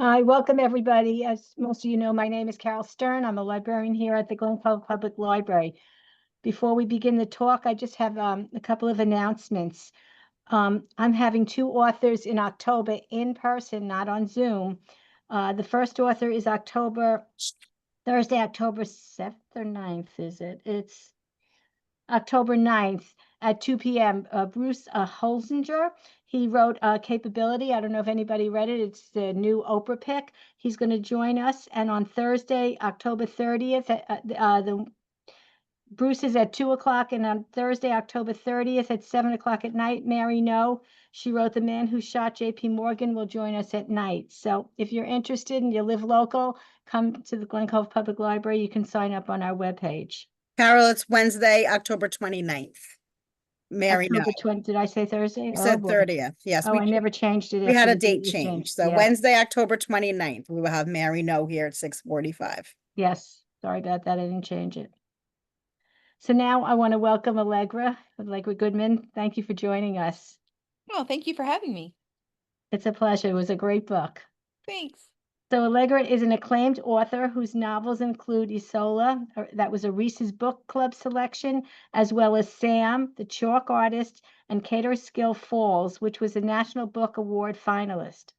I welcome everybody. As most of you know, my name is Carol Stern. I'm a librarian here at the Glen Cove Public Library. Before we begin the talk, I just have a couple of announcements. I'm having two authors in October in person, not on Zoom. The first author is Thursday, October 7th or 9th, is it? It's October 9th at 2 p.m. Bruce Holzinger, he wrote Capability. I don't know if anybody read it. It's the new Oprah pick. He's going to join us. And on Thursday, October 30th, the Bruce is at 2 o'clock. And on Thursday, October 30th at 7 o'clock at night, Mary No, she wrote The Man Who Shot J.P. Morgan, will join us at night. So if you're interested and you live local, come to the Glen Cove Public Library. You can sign up on our webpage. Carol, it's Wednesday, October 29th. Mary, no. October 20, did I say Thursday? You said 30th. Yes. Oh, I never changed it. We had after a the date was change. changed. So Yeah. Wednesday, October 29th, we will have Mary No here at 6:45. Yes, sorry about that. I didn't change it. So now I want to welcome Allegra Goodman. Thank you for joining us. Oh, thank you for having me. It's a pleasure. It was a great book. Thanks. So Allegra is an acclaimed author whose novels include Isola, that was a Reese's Book Club selection, as well as Sam, The Chalk Artist, and Catterskill Falls, which was a National Book Award finalist.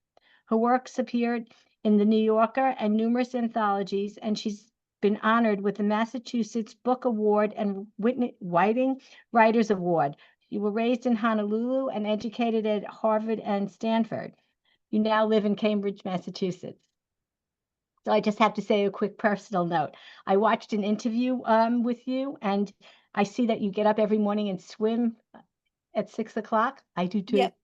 Her works appeared in The New Yorker and numerous anthologies, and she's been honored with the Massachusetts Book Award and Whiting Writers Award. You were raised in Honolulu and educated at Harvard and Stanford. You now live in Cambridge, Massachusetts. So I just have to say a quick personal note. I watched an interview with you, and I see that you get up every morning and swim at 6 o'clock. I do too. Yep.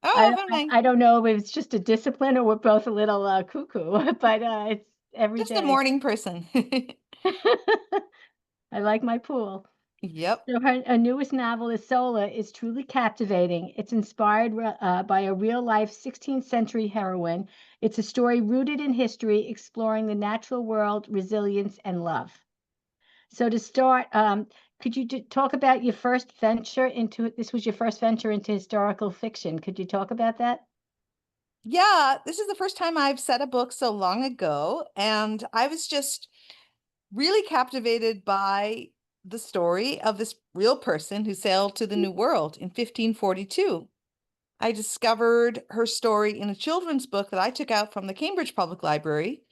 Oh, I don't know if it's just a discipline or we're both a little cuckoo, but it's every just day. a morning person. I like my pool. Yep. So her newest novel, Isola, is truly captivating. It's inspired by a real-life 16th century heroine. It's a story rooted in history, exploring the natural world, resilience, and love. So to start, could you talk about your first venture into, this was your first venture into historical fiction. Could you talk about that? Yeah, this is the first time I've set a book so long ago, and I was just really captivated by the story of this real person who sailed to the New World in 1542. I discovered her story in a children's book that I took out from the Cambridge Public Library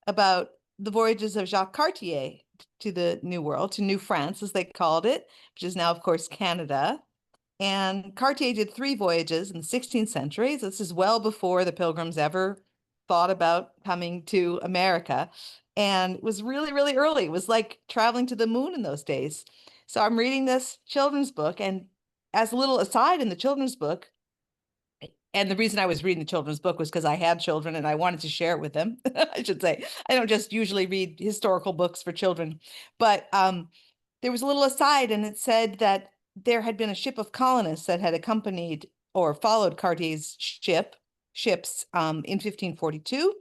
about the voyages of Jacques Cartier to the New World, to New France, as they called it, which is now, of course, Canada. And Cartier did 3 voyages in the 16th century. So this is well before the Pilgrims ever thought about coming to America. And it was really, really early. It was like traveling to the moon in those days. So I'm reading this children's book, and as a little aside in the children's book, and the reason I was reading the children's book was because I had children and I wanted to share it with them. I should say, I don't just usually read historical books for children, but there was a little aside, and it said that there had been a ship of colonists that had accompanied or followed Cartier's ships in 1542.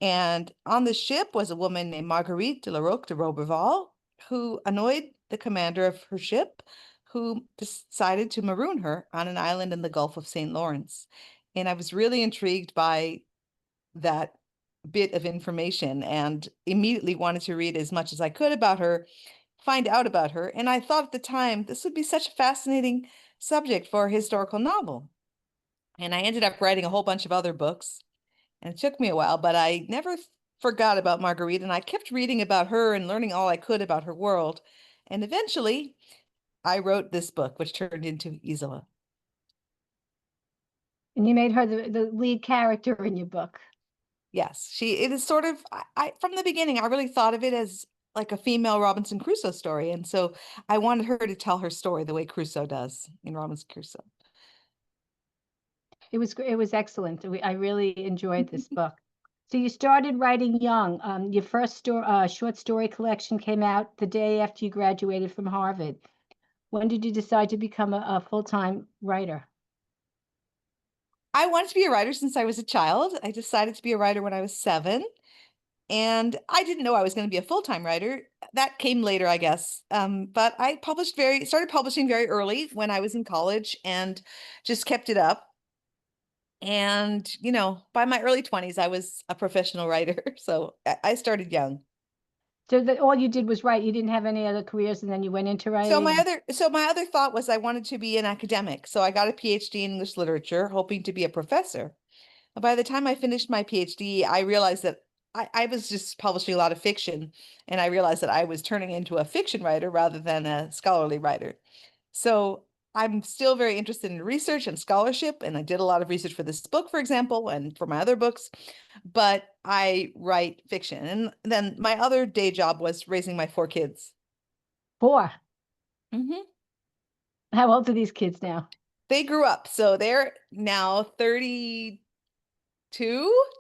And on the ship was a woman named Marguerite de la Roque de Roberval, who annoyed the commander of her ship, who decided to maroon her on an island in the Gulf of St. Lawrence. And I was really intrigued by that bit of information and immediately wanted to read as much as I could about her, find out about her. And I thought at the time, this would be such a fascinating subject for a historical novel. And I ended up writing a whole bunch of other books. And it took me a while, but I never forgot about Marguerite. And I kept reading about her and learning all I could about her world. And eventually, I wrote this book, which turned into Isola. And you made her the lead character in your book. Yes, it is sort of, from the beginning, I really thought of it as like a female Robinson Crusoe story. And so I wanted her to tell her story the way Crusoe does in Robinson Crusoe. It was excellent. I really enjoyed this book. So you started writing young. Your first short story collection came out the day after you graduated from Harvard. When did you decide to become a full-time writer? I wanted to be a writer since I was a child. I decided to be a writer when I was 7. And I didn't know I was going to be a full-time writer. That came later, I guess. But I started publishing very early when I was in college and just kept it up. And, you know, by my early 20s, I was a professional writer. So I started young. So that all you did was write. You didn't have any other careers, and then you went into writing. So my other thought was I wanted to be an academic. So I got a PhD in English literature, hoping to be a professor. By the time I finished my PhD, I realized that I was just publishing a lot of fiction, and I realized that I was turning into a fiction writer rather than a scholarly writer. So I'm still very interested in research and scholarship, and I did a lot of research for this book, for example, and for my other books, but I write fiction. And then my other day job was raising my 4 kids. 4. Mhm. How old are these kids now? They grew up, so they're now 32,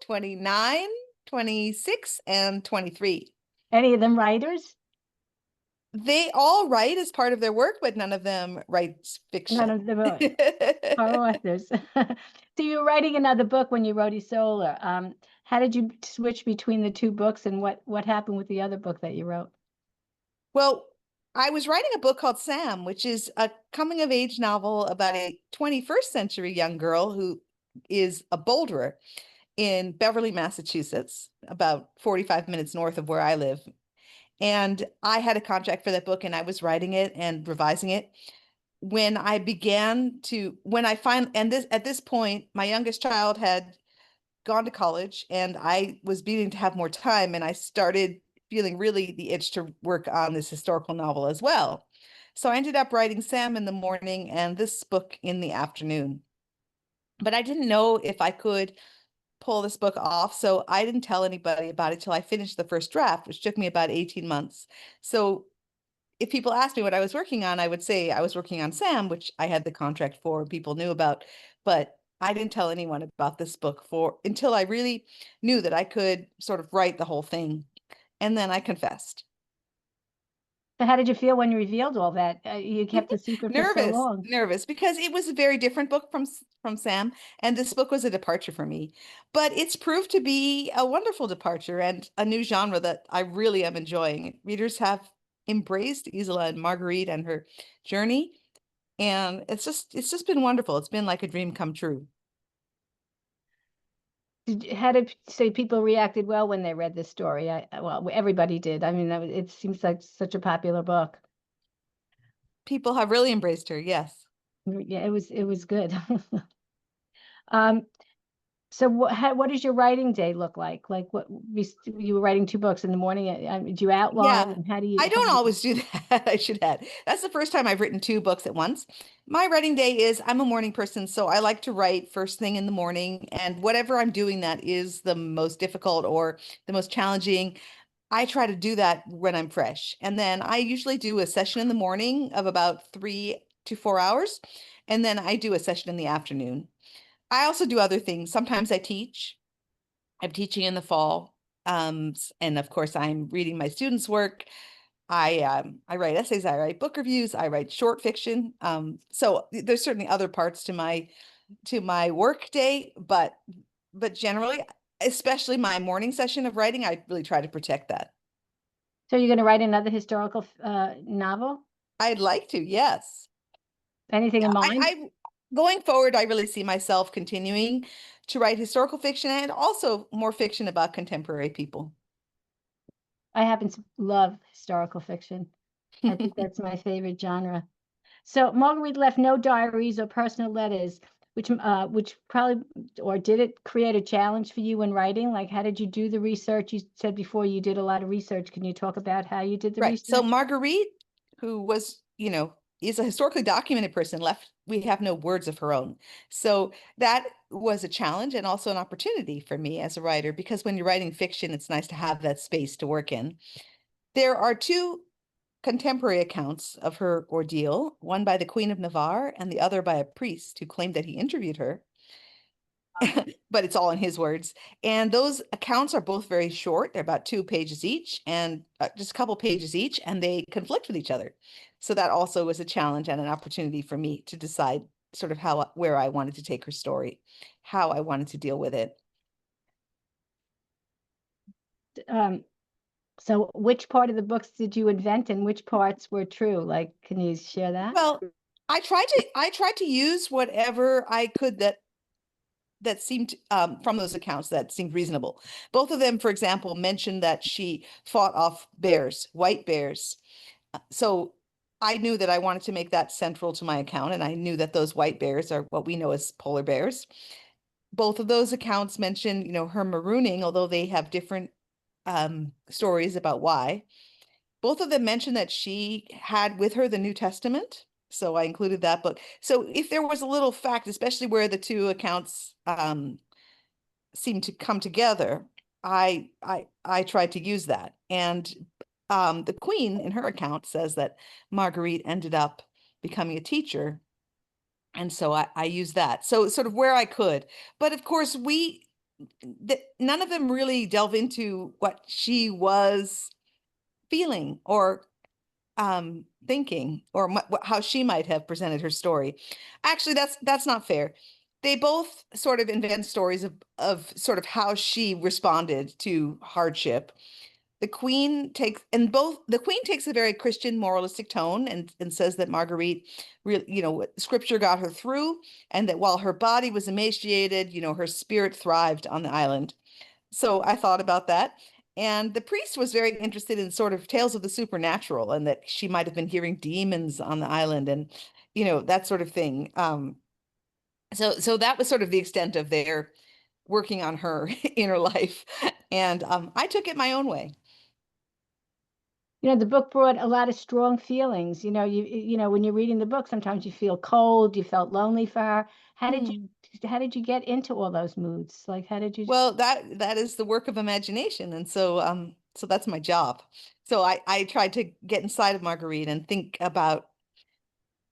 29, 26, and 23. Any of them writers? They all write as part of their work, but none of them writes None fiction. of them are authors. So you were writing another book when you wrote Isola. How did you switch between the two books, and what happened with the other book that you wrote? Well, I was writing a book called Sam, which is a coming of age novel about a 21st century young girl who is a boulderer in Beverly, Massachusetts, about 45 minutes north of where I live. And I had a contract for that book, and I was writing it and revising it. When I began to, when I find, and this at this point, my youngest child had gone to college, and I was beginning to have more time, and I started feeling really the itch to work on this historical novel as well. So I ended up writing Sam in the morning and this book in the afternoon. But I didn't know if I could pull this book off, so I didn't tell anybody about it till I finished the first draft, which took me about 18 months. So if people asked me what I was working on, I would say I was working on Sam, which I had the contract for, people knew about, but I didn't tell anyone about this book for until I really knew that I could sort of write the whole thing. And then I confessed. So how did you feel when you revealed all that? You kept the secret for so Nervous, long. nervous, because it was a very different book from Sam, and this book was a departure for me. But it's proved to be a wonderful departure and a new genre that I really am enjoying. Readers have embraced Isola and Marguerite and her journey, and it's just been wonderful. It's been like a dream come true. How did say people reacted well when they read this story? Well, everybody did. I mean, it seems like such a popular book. People have really embraced her, yes. Yeah, it was good. Um, so what does your writing day look like? Like you were writing 2 books in the morning. Do you outline, Yeah, and how I do don't you? always do that. I should add. That's the first time I've written 2 books at once. My writing day is I'm a morning person, so I like to write first thing in the morning, and whatever I'm doing that is the most difficult or the most challenging, I try to do that when I'm fresh. And then I usually do a session in the morning of about 3 to 4 hours, and then I do a session in the afternoon. I also do other things. Sometimes I teach. I'm teaching in the fall. And of course, I'm reading my students' work. I write essays, I write book reviews, I write short fiction. So there's certainly other parts to my work day, but generally, especially my morning session of writing, I really try to protect that. So you're going to write another historical novel? I'd like to, yes. Anything in mind? I going forward, I really see myself continuing to write historical fiction and also more fiction about contemporary people. I happen to love historical fiction. I think that's my favorite genre. So Marguerite left no diaries or personal letters, which probably, or did it create a challenge for you when writing? Like, how did you do the research? You said before you did a lot of research. Can you talk about how you did the Right. So research? Marguerite, who was, is a historically documented person, we have no words of her own. So that was a challenge and also an opportunity for me as a writer, because when you're writing fiction, it's nice to have that space to work in. There are 2 contemporary accounts of her ordeal, one by the Queen of Navarre and the other by a priest who claimed that he interviewed her. But it's all in his words. And those accounts are both very short. They're about 2 pages each and just a couple pages each, and they conflict with each other. So that also was a challenge and an opportunity for me to decide sort of where I wanted to take her story, how I wanted to deal with it. Um, so which part of the books did you invent, and which parts were true? Like, can you share that? Well, I tried to use whatever I could that that seemed from those accounts that seemed reasonable. Both of them, for example, mentioned that she fought off bears, white bears. So I knew that I wanted to make that central to my account, and I knew that those white bears are what we know as polar bears. Both of those accounts mention, her marooning, although they have different stories about why. Both of them mention that she had with her the New Testament. So I included that book. So if there was a little fact, especially where the two accounts seem to come together, I tried to use that. And the Queen in her account says that Marguerite ended up becoming a teacher. And so I used that. So sort of where I could. But of course, none of them really delve into what she was feeling or thinking, or how she might have presented her story. Actually, that's not fair. They both sort of invent stories of sort of how she responded to hardship. The Queen takes a very Christian moralistic tone and says that Marguerite really, scripture got her through, and that while her body was emaciated, her spirit thrived on the island. So I thought about that. And the priest was very interested in sort of tales of the supernatural, and that she might have been hearing demons on the island, and that sort of thing. So that was sort of the extent of their working on her inner life. And I took it my own way. The book brought a lot of strong feelings. When you're reading the book, sometimes you feel cold, you felt lonely for her. How did you get into all those moods? Like, how did you? Well, that is the work of imagination. And so that's my job. So I tried to get inside of Marguerite and think about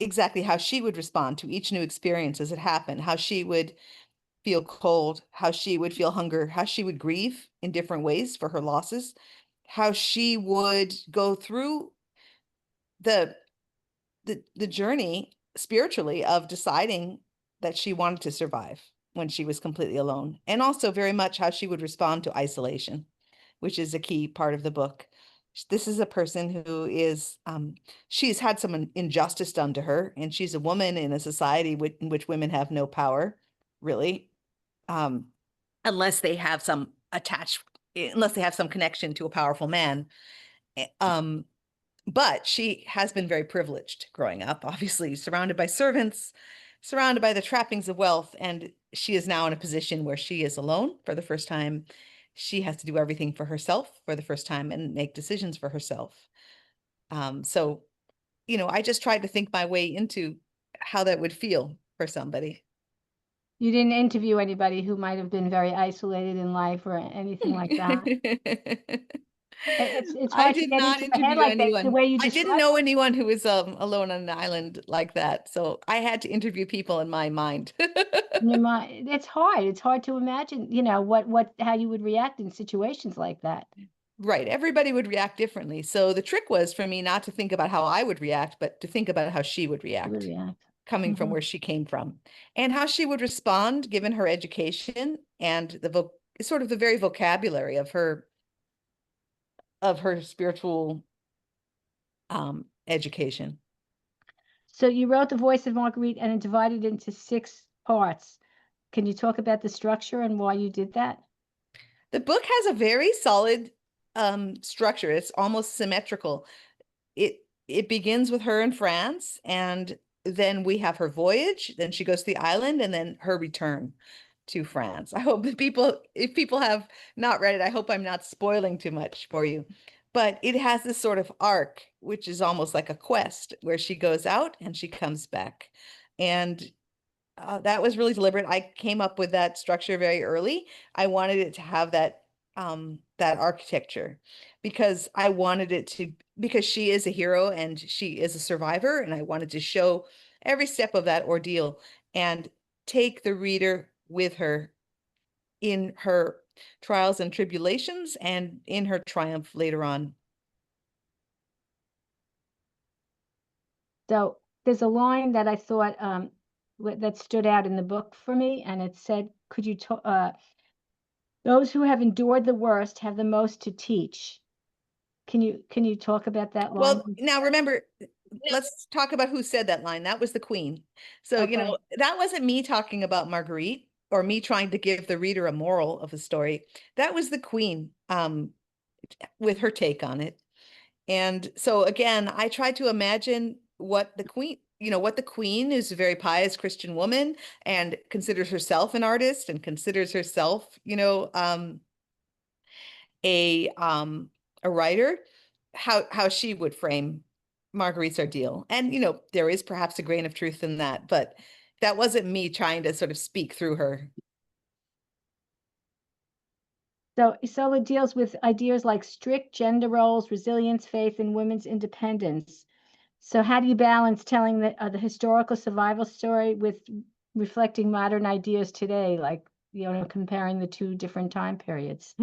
exactly how she would respond to each new experience as it happened, how she would feel cold, how she would feel hunger, how she would grieve in different ways for her losses, how she would go through the journey spiritually of deciding that she wanted to survive when she was completely alone, and also very much how she would respond to isolation, which is a key part of the book. This is a person who is, she's had some injustice done to her, and she's a woman in a society in which women have no power, really, unless they have some connection to a powerful man. But she has been very privileged growing up, obviously surrounded by servants, surrounded by the trappings of wealth. And she is now in a position where she is alone for the first time. She has to do everything for herself for the first time and make decisions for herself. So, I just tried to think my way into how that would feel for somebody. You didn't interview anybody who might have been very isolated in life or anything like that. It's I hard to did get not into my head interview like that, the anyone. way you I didn't describe know anyone who was alone on an island like that. So I had to interview people in my mind. your mind. It's hard. It's hard to imagine, how you would react in situations like that. Right. Everybody would react differently. So the trick was for me not to think about how I would react, but to think about how she would You would react, react. coming from Mhm. where she came from, and how she would respond given her education and sort of the very vocabulary of her spiritual education. So you wrote The Voice of Marguerite and it divided into 6 parts. Can you talk about the structure and why you did that? The book has a very solid structure. It's almost symmetrical. It begins with her in France, and then we have her voyage, then she goes to the island, and then her return to France. I hope that if people have not read it, I hope I'm not spoiling too much for you. But it has this sort of arc, which is almost like a quest, where she goes out and she comes back. And that was really deliberate. I came up with that structure very early. I wanted it to have that architecture because because she is a hero and she is a survivor, and I wanted to show every step of that ordeal and take the reader with her in her trials and tribulations and in her triumph later on. So there's a line that I thought that stood out in the book for me, and it said, "Could you talk? Those who have endured the worst have the most to teach." Can you talk about that line? Well, now remember, let's talk about who said that line. That was the Queen. So, Okay. that wasn't me talking about Marguerite. or me trying to give the reader a moral of a story, that was the Queen, with her take on it. And so again, I tried to imagine what the Queen, what the Queen is, a very pious Christian woman and considers herself an artist and considers herself, a writer, how she would frame Marguerite's ordeal. And there is perhaps a grain of truth in that, but that wasn't me trying to sort of speak through her. So Isola deals with ideas like strict gender roles, resilience, faith, and women's independence. So how do you balance telling the historical survival story with reflecting modern ideas today, like, comparing the two different time periods?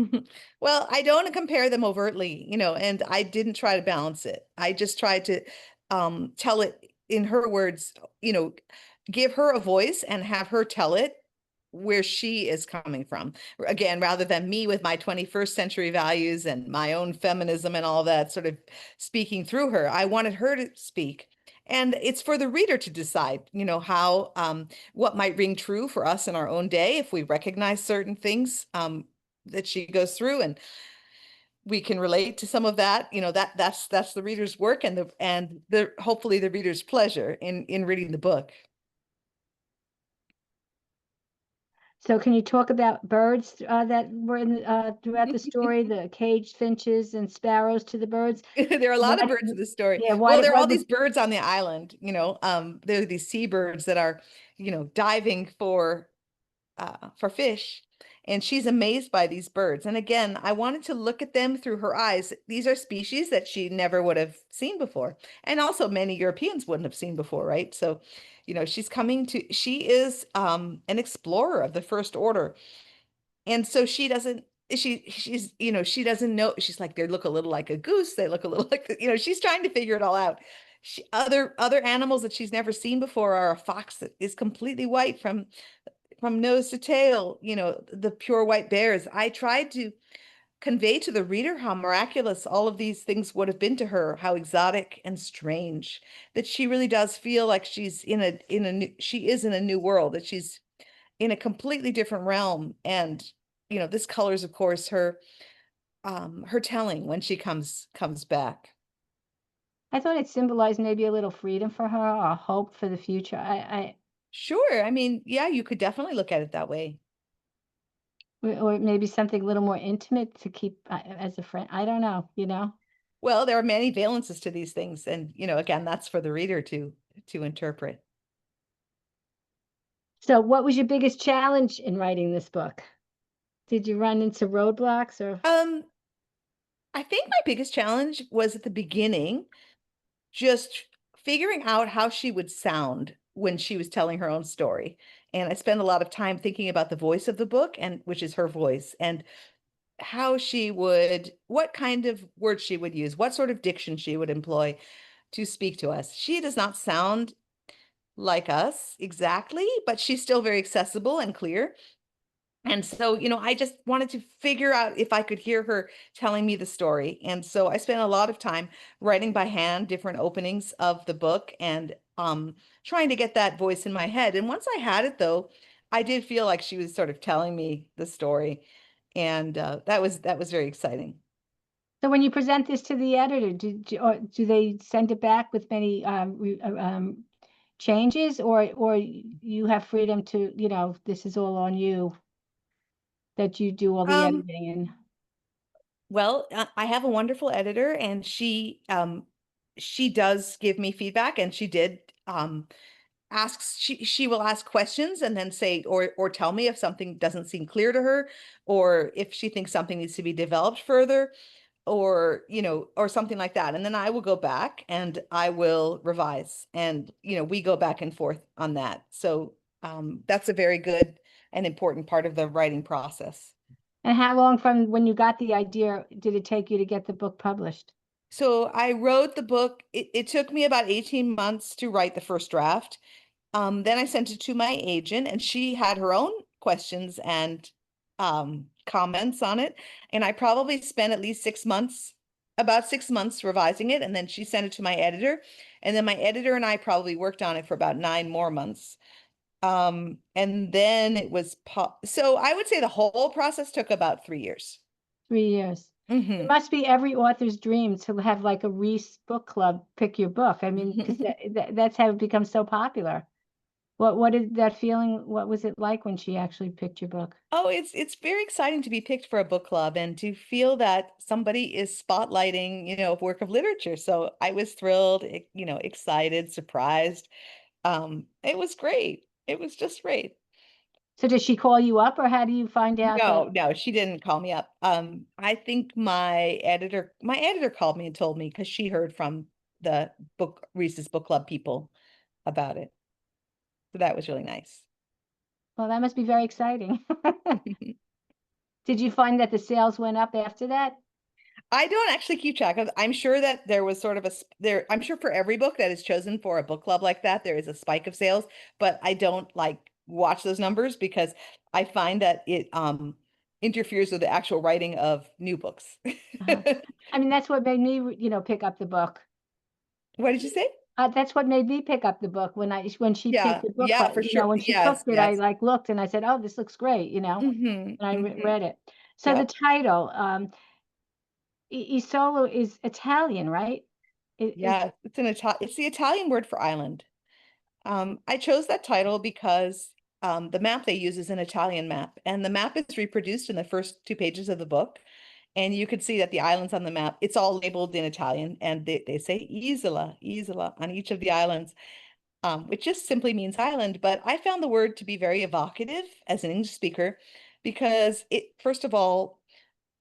Well, I don't compare them overtly, and I didn't try to balance it. I just tried to tell it in her words, give her a voice and have her tell it where she is coming from. Again, rather than me with my 21st century values and my own feminism and all that sort of speaking through her, I wanted her to speak. And it's for the reader to decide, how what might ring true for us in our own day if we recognize certain things that she goes through, and we can relate to some of that. That's the reader's work and the hopefully the reader's pleasure in reading the book. So can you talk about birds that were in throughout the story, the caged finches and sparrows to the birds? There are a lot of birds in the story. Yeah, Well, there are all these birds on the island, there are these seabirds that are, diving for fish. And she's amazed by these birds. And again, I wanted to look at them through her eyes. These are species that she never would have seen before. And also many Europeans wouldn't have seen before, right? So, she is an explorer of the first order. And so she doesn't, she doesn't know. She's like, they look a little like a goose. They look a little like, she's trying to figure it all out. Other animals that she's never seen before are a fox that is completely white from nose to tail, the pure white bears. I tried to convey to the reader how miraculous all of these things would have been to her, how exotic and strange, that she really does feel like she's she is in a new world, that she's in a completely different realm. And, this colors, of course, her telling when she comes back. I thought it symbolized maybe a little freedom for her or hope for the future. Sure. I mean, yeah, you could definitely look at it that way. Or maybe something a little more intimate to keep as a friend. I don't know, Well, there are many valences to these things. And, again, that's for the reader to interpret. So what was your biggest challenge in writing this book? Did you run into roadblocks or? I think my biggest challenge was at the beginning, just figuring out how she would sound when she was telling her own story. And I spent a lot of time thinking about the voice of the book, and which is her voice, and what kind of words she would use, what sort of diction she would employ to speak to us. She does not sound like us exactly, but she's still very accessible and clear. And so, I just wanted to figure out if I could hear her telling me the story. And so I spent a lot of time writing by hand different openings of the book and trying to get that voice in my head. And once I had it, though, I did feel like she was sort of telling me the story. And that was very exciting. So when you present this to the editor, do they send it back with many changes, or you have freedom to, this is all on you, that you do all the editing? And well, I have a wonderful editor, and she does give me feedback, and she did she will ask questions and then say or tell me if something doesn't seem clear to her, or if she thinks something needs to be developed further, or or something like that. And then I will go back and I will revise, and we go back and forth on that. So that's a very good and important part of the writing process. And how long from when you got the idea did it take you to get the book published? So I wrote the book. It took me about 18 months to write the first draft. Then I sent it to my agent, and she had her own questions and comments on it. And I probably spent at least about 6 months revising it. And then she sent it to my editor. And then my editor and I probably worked on it for about 9 more months. And then it was so I would say the whole process took about 3 years. 3 years. It Hmm. must be every author's dream to have like a Reese book club pick your book. I mean, because that's how it becomes so popular. What is that feeling? What was it like when she actually picked your book? Oh, it's very exciting to be picked for a book club and to feel that somebody is spotlighting, a work of literature. So I was thrilled, excited, surprised. It was great. It was just great. So does she call you up, or how do you find out that? No, she didn't call me up. I think my editor called me and told me because she heard from the Reese's Book Club people about it. So that was really nice. Well, that must be very exciting. Did you find that the sales went up after that? I don't actually keep track of. I'm sure that there was sort of there. I'm sure for every book that is chosen for a book club like that, there is a spike of sales, but I don't like watch those numbers because I find that it interferes with the actual writing of new books. Uh-huh. I mean, that's what made me, pick up the book. What did you say? That's what made me pick up the book when she picked Yeah, the book yeah, club. for sure. When she Yes, picked it, I yes. like looked and I said, "Oh, this looks great," Hmm. and I Hmm. read it. So the Yep. title, Isola is Italian, right? It's Yeah, it's the Italian word for island. I chose that title because the map they use is an Italian map, and the map is reproduced in the first 2 pages of the book. And you could see that the islands on the map, it's all labeled in Italian, and they say Isola, Isola on each of the islands, which just simply means island. But I found the word to be very evocative as an English speaker because first of all,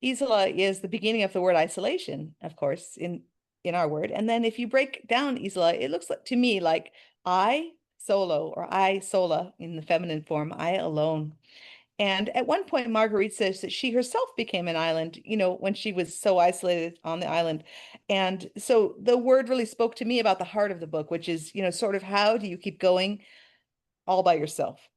Isola is the beginning of the word isolation, of course, in our word. And then if you break down Isola, it looks like to me like I solo or I sola in the feminine form, I alone. And at one point, Marguerite says that she herself became an island, when she was so isolated on the island. And so the word really spoke to me about the heart of the book, which is, sort of how do you keep going all by yourself?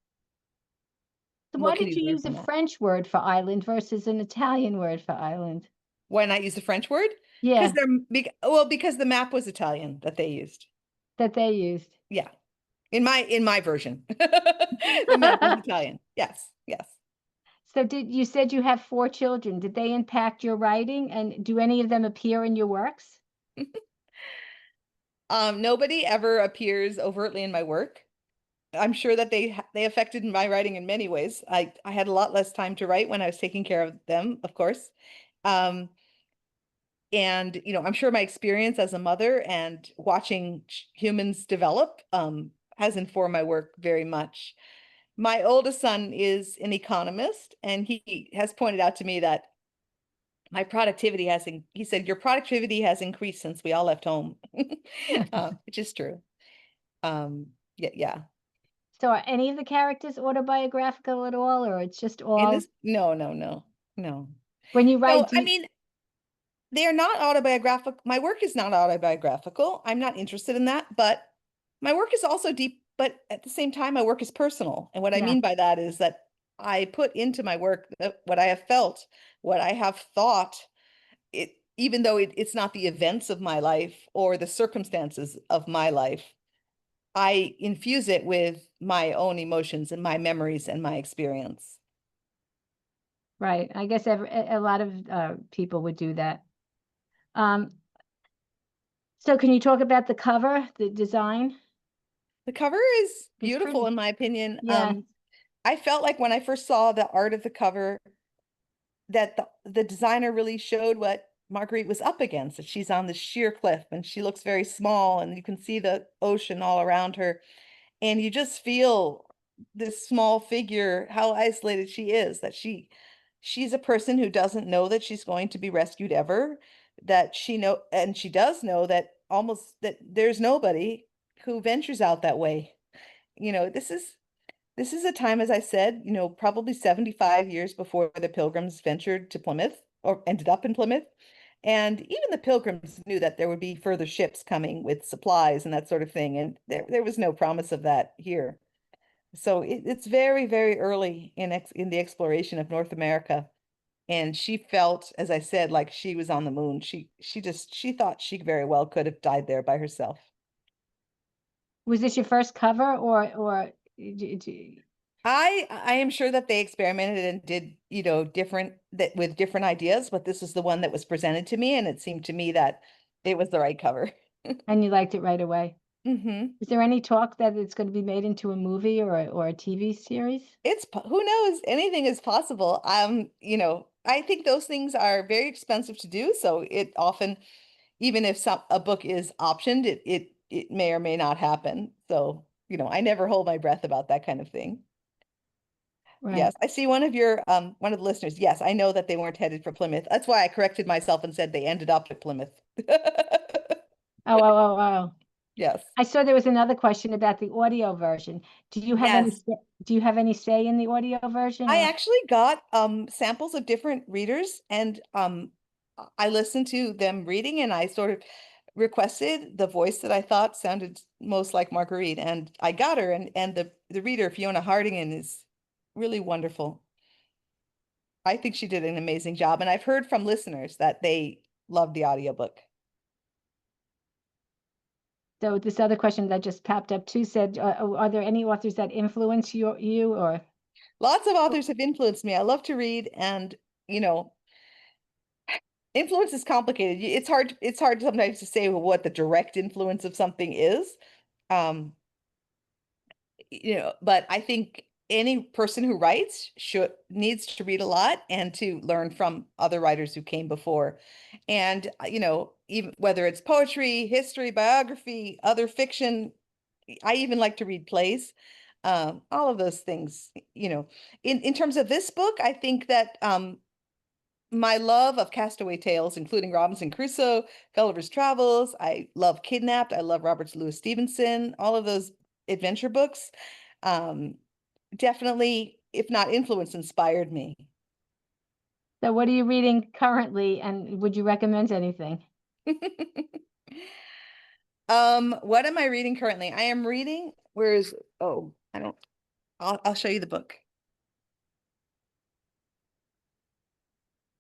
So What why can did you you learn use from a that? French word for island versus an Italian word for island? Why not use the French word? Because Yeah, because the map was Italian that they used. that they used. Yeah. In my version. The map was Italian. Yes, yes. So did you said you have 4 children? Did they impact your writing, and do any of them appear in your works? Nobody ever appears overtly in my work. I'm sure that they affected my writing in many ways. I had a lot less time to write when I was taking care of them, of course. Um, and I'm sure my experience as a mother and watching humans develop has informed my work very much. My oldest son is an economist, and he has pointed out to me that my productivity he said, your productivity has increased since we all left home, which is true. Yeah, yeah. So are any of the characters autobiographical at all, or it's just In all this, no, no, no, no, when you write no. I deep? mean, they're not autobiographical. My work is not autobiographical. I'm not interested in that, but my work is also deep, but at the same time, my work is personal. And what I Yeah, mean by that is that I put into my work what I have felt, what I have thought, even though it's not the events of my life or the circumstances of my life, I infuse it with my own emotions and my memories and my experience. right. I guess a lot of people would do that. Um, so can you talk about the cover, the design? The cover is It's beautiful, pretty. in my opinion. Yeah, I felt like when I first saw the art of the cover that the designer really showed what Marguerite was up against, that she's on this sheer cliff and she looks very small and you can see the ocean all around her. And you just feel this small figure, how isolated she is, that she's a person who doesn't know that she's going to be rescued ever, that she does know that almost that there's nobody who ventures out that way. This is a time, as I said, probably 75 years before the Pilgrims ventured to Plymouth or ended up in Plymouth. And even the Pilgrims knew that there would be further ships coming with supplies and that sort of thing. And there was no promise of that here. So it's very, very early in the exploration of North America. And she felt, as I said, like she was on the moon. She thought she very well could have died there by herself. was this your first cover, or I am sure that they experimented and did, different that with different ideas, but this is the one that was presented to me, and it seemed to me that it was the right cover. And you liked it right away. Hmm. Is there any talk that it's going to be made into a movie or a TV series? Who knows? Anything is possible. I think those things are very expensive to do, so it often, even if a book is optioned, it may or may not happen. So, I never hold my breath about that kind of thing. Right. Yes, I see one of the listeners. Yes, I know that they weren't headed for Plymouth. That's why I corrected myself and said they ended up at Plymouth. Oh. Yes. I saw there was another question about the audio version. Do you have any, Yes. do you have any say in the audio version I or? actually got samples of different readers, and I listened to them reading, and I sort of requested the voice that I thought sounded most like Marguerite, and I got her, and the reader, Fiona Hardingen, is really wonderful. I think she did an amazing job, and I've heard from listeners that they loved the audiobook. So this other question that just popped up too said, are there any authors that influence you or? Lots of authors have influenced me. I love to read, and you know, influence is complicated. It's hard sometimes to say what the direct influence of something is. Um, but I think any person who writes should needs to read a lot and to learn from other writers who came before. And even whether it's poetry, history, biography, other fiction, I even like to read plays. All of those things, in terms of this book, I think that my love of castaway tales, including Robinson Crusoe, Gulliver's Travels. I love Kidnapped. I love Robert Louis Stevenson, all of those adventure books. Um, Definitely, if not influenced, inspired me. So what are you reading currently and would you recommend anything? What am I reading currently? I am reading, oh, I'll show you the book.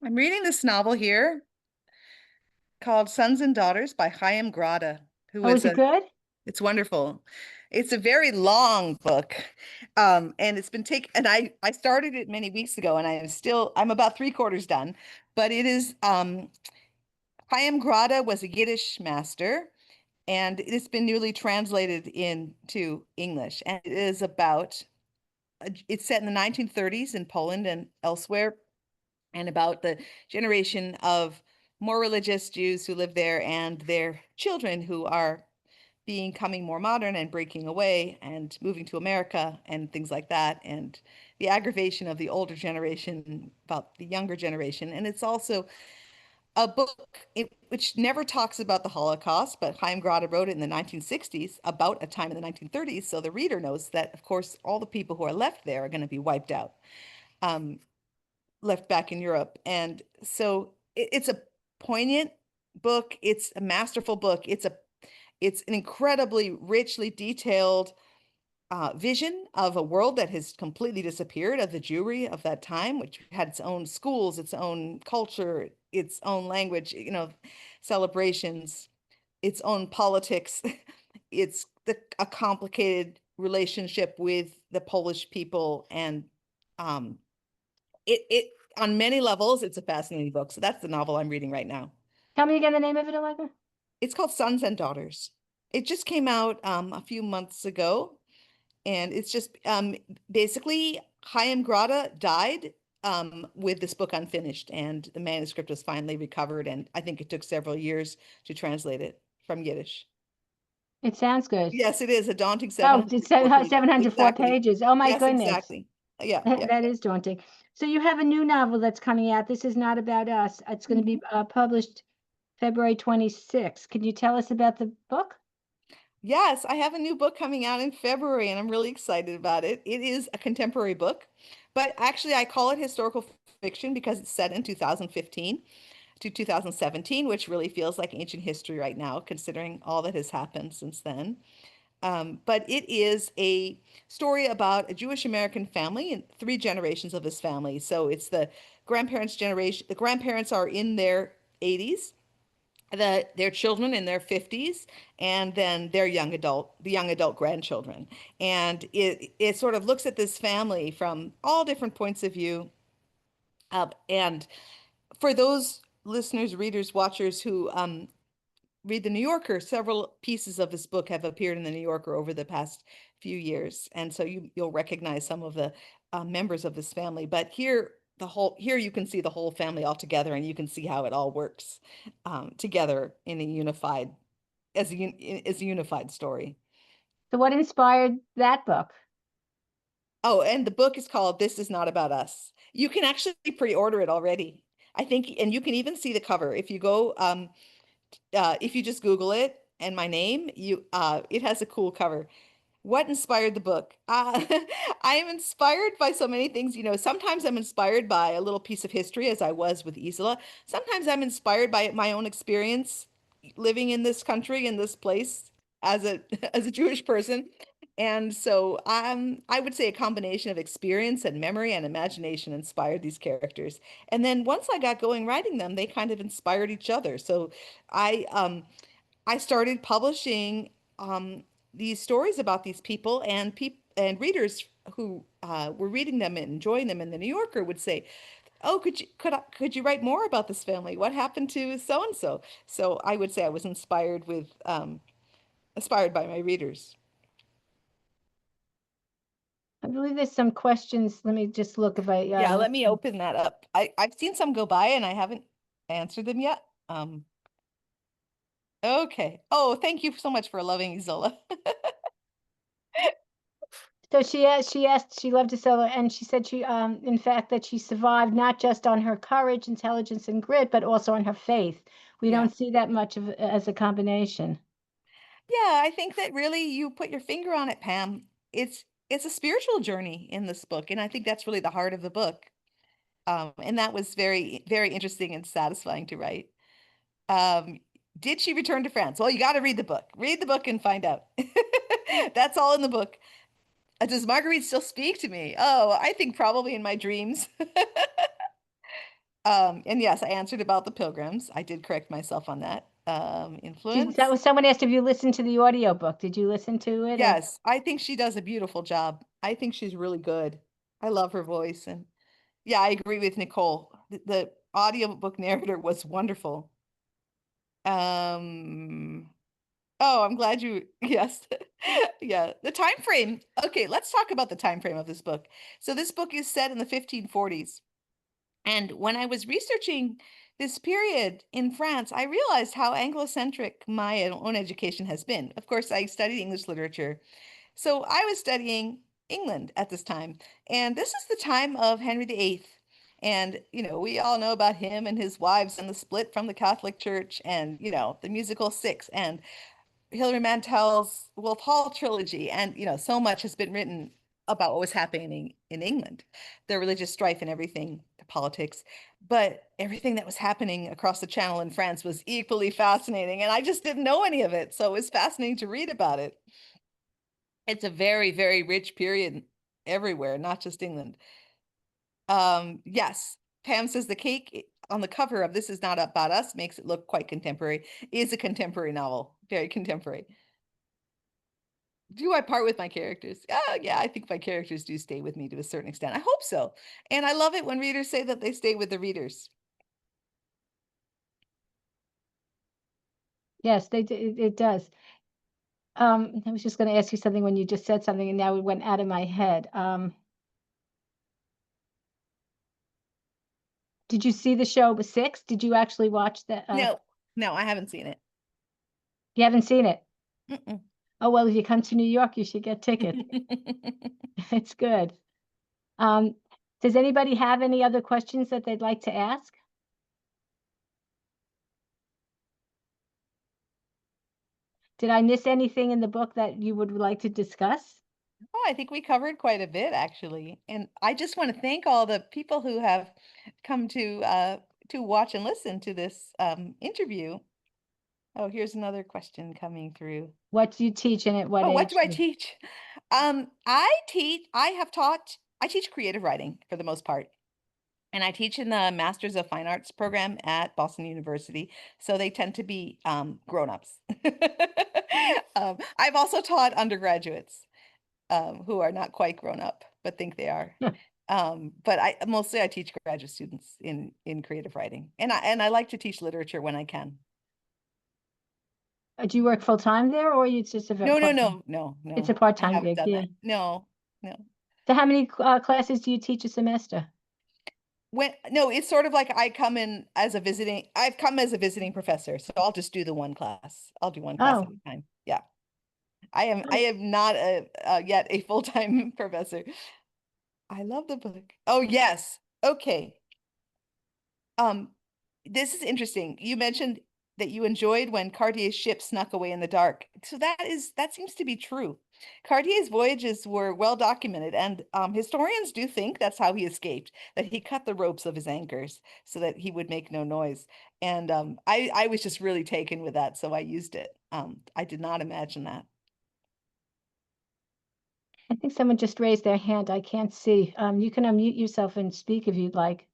I'm reading this novel here called Sons and Daughters by Chaim Grada, who Oh, is is it good? it's wonderful. It's a very long book. And it's been taken, and I started it many weeks ago, and I'm about three-quarters done, but it is, Chaim Grada was a Yiddish master, and it's been newly translated into English, and it's set in the 1930s in Poland and elsewhere, and about the generation of more religious Jews who live there and their children who are becoming more modern and breaking away and moving to America and things like that, and the aggravation of the older generation about the younger generation. And it's also a book which never talks about the Holocaust, but Chaim Grada wrote it in the 1960s about a time in the 1930s. So the reader knows that, of course, all the people who are left there are going to be wiped out, left back in Europe. And so it's a poignant book. It's a masterful book. It's an incredibly richly detailed vision of a world that has completely disappeared, of the Jewry of that time, which had its own schools, its own culture, its own language, celebrations, its own politics. It's a complicated relationship with the Polish people, and um, it on many levels, it's a fascinating book. So that's the novel I'm reading right now. Tell me again the name of it, Allegra. It's called Sons and Daughters. It just came out a few months ago, and it's just basically Chaim Grada died with this book unfinished, and the manuscript was finally recovered, and I think it took several years to translate it from Yiddish. It sounds good. Yes, it is a daunting Oh, it's 704 pages. 704 Exactly. pages. Oh my Yes, goodness. exactly. Yeah, yeah. That is daunting. So you have a new novel that's coming out. This is not about us. It's going to be published February 26th. Can you tell us about the book? Yes, I have a new book coming out in February, and I'm really excited about it. It is a contemporary book, but actually I call it historical fiction because it's set in 2015 to 2017, which really feels like ancient history right now, considering all that has happened since then. But it is a story about a Jewish American family and three generations of this family. So it's the grandparents' generation. The grandparents are in their 80s, their children in their 50s, and then the young adult grandchildren. And it sort of looks at this family from all different points of view. And for those listeners, readers, watchers who read the New Yorker, several pieces of this book have appeared in the New Yorker over the past few years, and so you'll recognize some of the members of this family. But here you can see the whole family all together, and you can see how it all works together in a unified as a unified story. So what inspired that book? Oh, and the book is called "This Is Not About Us." You can actually pre-order it already, I think, and you can even see the cover if you go. If you just Google it and my name, it has a cool cover. What inspired the book? I am inspired by so many things. Sometimes I'm inspired by a little piece of history, as I was with Isola. Sometimes I'm inspired by my own experience living in this country, in this place, as a as a Jewish person. And so I would say a combination of experience and memory and imagination inspired these characters. And then once I got going writing them, they kind of inspired each other. So I started publishing these stories about these people, and readers who were reading them and enjoying them in the New Yorker would say, "Oh, could you write more about this family? What happened to so and so?" So I would say I was inspired by my readers. I believe there's some questions. Let me just look if I Yeah, let me open that up. I've seen some go by and I haven't answered them yet. Okay. Oh, thank you so much for loving Isola. So she asked, she loved Isola, and she said in fact, that she survived not just on her courage, intelligence, and grit, but also on her faith. We Yeah. don't see that much of as a combination. Yeah, I think that really you put your finger on it, Pam. It's a spiritual journey in this book, and I think that's really the heart of the book. And that was very, very interesting and satisfying to write. Um, did she return to France? Well, you got to read the book. Read the book and find out. That's all in the book. Does Marguerite still speak to me? Oh, I think probably in my dreams. And yes, I answered about the pilgrims. I did correct myself on that. That Influence. was someone asked if you listened to the audiobook. Did you listen to it? Or Yes, I think she does a beautiful job. I think she's really good. I love her voice. And yeah, I agree with Nicole. The audiobook narrator was wonderful. Um, oh, I'm glad you, yes. Yeah, the time frame. Okay, let's talk about the time frame of this book. So this book is set in the 1540s. And when I was researching this period in France, I realized how Anglo-centric my own education has been. Of course, I studied English literature. So I was studying England at this time. And this is the time of Henry VIII. And, we all know about him and his wives and the split from the Catholic Church and, the musical Six and Hilary Mantel's Wolf Hall trilogy. And, so much has been written about what was happening in England, the religious strife and everything, the politics. But everything that was happening across the channel in France was equally fascinating. And I just didn't know any of it. So it was fascinating to read about it. It's a very, very rich period everywhere, not just England. Yes, Pam says the cake on the cover of This Is Not About Us makes it look quite contemporary. It is a contemporary novel, very contemporary. Do I part with my characters? Yeah, I think my characters do stay with me to a certain extent. I hope so. And I love it when readers say that they stay with the readers. yes, it does. I was just going to ask you something when you just said something, and now it went out of my head. Did you see the show Six? Did you actually watch that? No, I haven't seen it. You haven't seen it? Mm-mm. Oh, well, if you come to New York, you should get tickets. It's good. Does anybody have any other questions that they'd like to ask? Did I miss anything in the book that you would like to discuss? Oh, I think we covered quite a bit actually. And I just want to thank all the people who have come to watch and listen to this interview. Oh, here's another question coming through. What do you teach and at what Oh, what age do I group? teach? I teach creative writing for the most part. And I teach in the Masters of Fine Arts program at Boston University. So they tend to be grown-ups. I've also taught undergraduates who are not quite grown up, but think they are. But I mostly teach graduate students in creative writing. And I like to teach literature when I can. Do you work full time there, or it's just a No. It's a I part-time haven't gig, done yeah. that. No. So how many classes do you teach a semester? No, it's sort of like I've come as a visiting professor, so I'll just do the one class. I'll do one class at Oh, a time. Yeah. I am not yet a full-time professor. I love the book. Oh, yes. Okay. This is interesting. You mentioned that you enjoyed when Cartier's ship snuck away in the dark. So that seems to be true. Cartier's voyages were well documented, and historians do think that's how he escaped, that he cut the ropes of his anchors so that he would make no noise. And I was just really taken with that, so I used it. I did not imagine that. I think someone just raised their hand. I can't see. You can unmute yourself and speak if you'd like.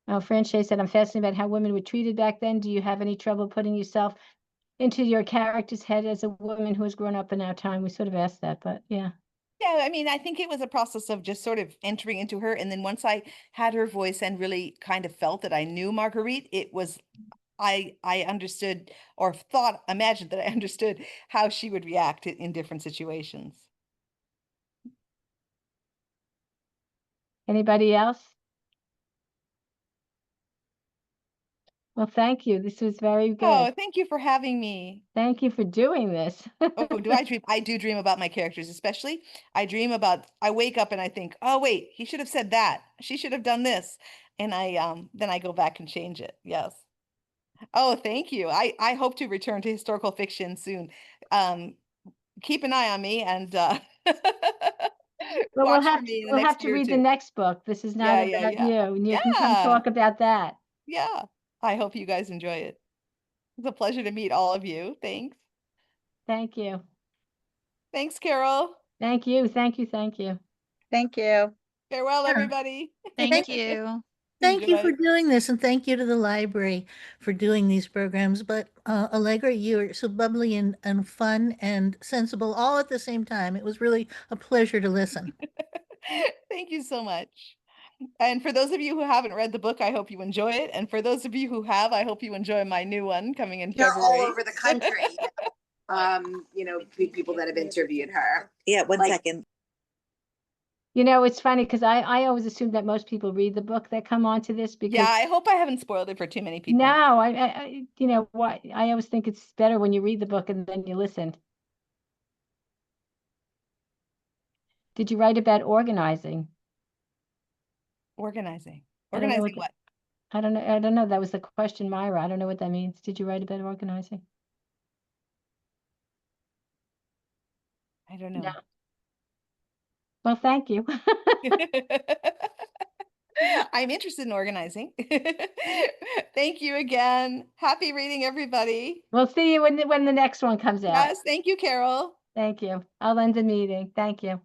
Oh, Franche said, I'm fascinated about how women were treated back then. Do you have any trouble putting yourself into your character's head as a woman who has grown up in our time? We sort of asked that, but yeah. Yeah, I mean, I think it was a process of just sort of entering into her. And then once I had her voice and really kind of felt that I knew Marguerite, it was, I understood or imagined that I understood how she would react in different situations. Anybody else? Well, thank you. This was very good. Oh, thank you for having me. Thank you for doing this. Oh, do I dream? I do dream about my characters, especially I wake up and I think, oh wait, he should have said that. She should have done this. And then I go back and change it. Yes. Oh, thank you. I hope to return to historical fiction soon. Keep an eye on me and Well, watch for me in the we'll have next to year or read the two. next book. This is not Yeah. about you, and you can come Yeah. talk about that. Yeah. I hope you guys enjoy it. It's a pleasure to meet all of you. Thanks. Thank you. Thanks, Carol. Thank you. Thank you. Thank you. Thank you. Farewell, Sure. everybody. Thank you. Thank you for Enjoy. doing this, and thank you to the library for doing these programs. But Allegra, you're so bubbly and fun and sensible all at the same time. It was really a pleasure to listen. Thank you so much. And for those of you who haven't read the book, I hope you enjoy it. And for those of you who have, I hope you enjoy my new one coming in They're February. all over the country. People that have interviewed her. Yeah, one second. You know, it's funny because I always assume that most people read the book that come onto this because Yeah, I hope I haven't spoiled it for too many people. no, you know what? I always think it's better when you read the book and then you listen. Did you write about organizing? Organizing. I don't know Organizing what? I don't know. That was the question, Myra. I don't know what that means. Did you write about organizing? I don't know. No. Well, thank you. I'm interested in organizing. Thank you again. Happy reading, everybody. We'll see you when the next one comes out. Yes, thank you, Carol. Thank you. I'll end the meeting. Thank you.